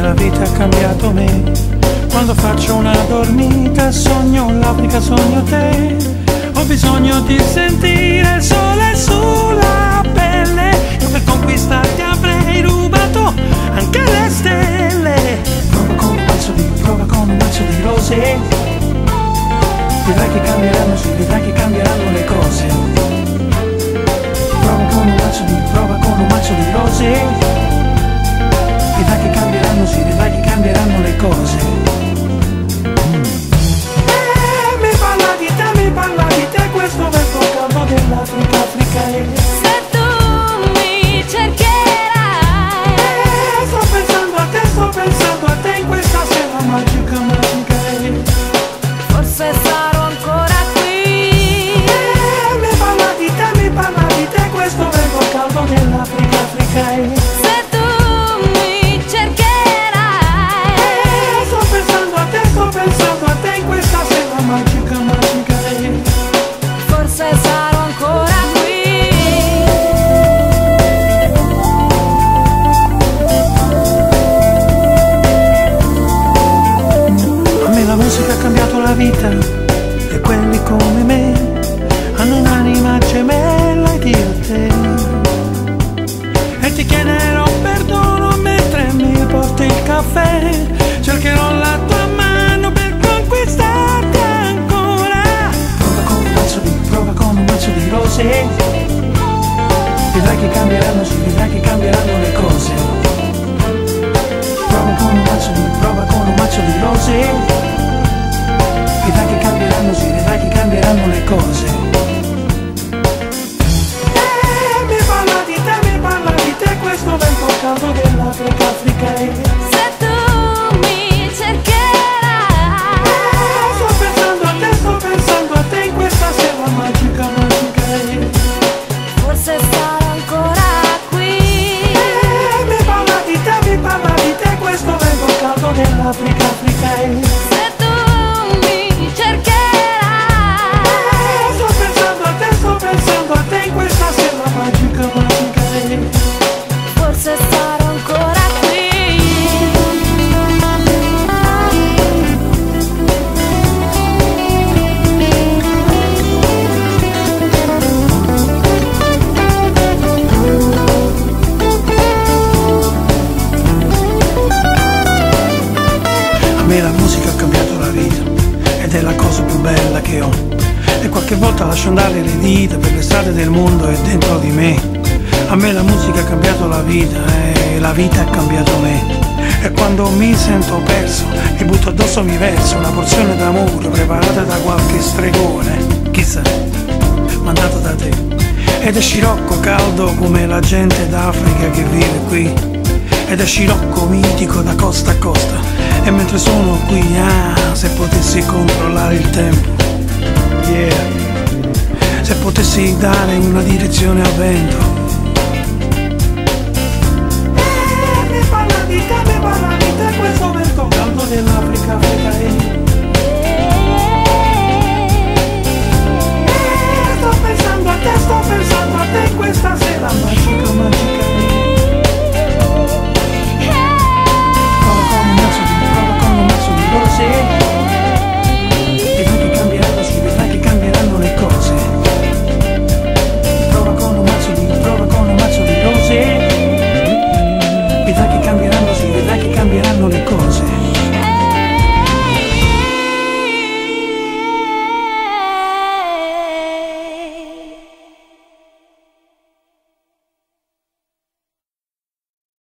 la vita ha cambiato me. Quando faccio una dormita sogno l'Africa, sogno te. Ho bisogno di sentire il sole sulla pelle. Io per conquistarti avrei rubato anche le stelle. Prova con un mazzo di rose. Vedrai che cambieranno, sì, vedrai che cambieranno le cose. Prova con un mazzo di rose. Vedrai che cambieranno, sì, vedrai che cambieranno le cose. Mi parla di te, questo vento caldo dell'Africa, Africa è. Se tu mi cercherai, Sto pensando a te in questa sera magica, magica è. forse sarò ancora qui. Mi parla di te, questo vento caldo dell'Africa, Africa è. Se tu mi cercherai, Sto pensando a te in questa sera magica, magica è. forse sarò ancora qui. A me la musica ha cambiato la vita e quelli come me hanno un'anima gemella ed io te. E ti chiederò perdono mentre mi porti il caffè. Cercherò la tua mano per conquistarti ancora. Prova con un mazzo di rose. Vedrai che cambieranno, sì, vedrai che cambieranno le cose. Prova con un mazzo di rose. Vedrai che cambieranno, sì, vedrai che cambieranno le cose. Mi parla di te, questo vento caldo dell'Africa, Africa è. Se tu mi cercherai, Sto pensando a te in questa sera magica, magica è. forse sarò ancora qui. Mi parla di te, questo vento caldo dell'Africa, Africa è. Se tu mi cercherai, Sto pensando a te in questa sera magica, magica è. forse sarò ancora qui. A me la musica ha cambiato la vita ed è la cosa più bella che ho. E qualche volta lascio andare le dita per le strade del mondo e dentro di me. A me la musica ha cambiato la vita e la vita ha cambiato me. E quando mi sento perso mi butto addosso, mi verso una porzione d'amore preparata da qualche stregone, chissà, mandato da te. Ed è scirocco caldo come la gente d'Africa che vive qui. Ed è scirocco mitico da costa a costa. E mentre sono qui, se potessi controllare il tempo, yeah, se potessi dare una direzione al vento. Mi parla di te, questo vento caldo dell'Africa, Africa è. Sto pensando a te in questa sera magica.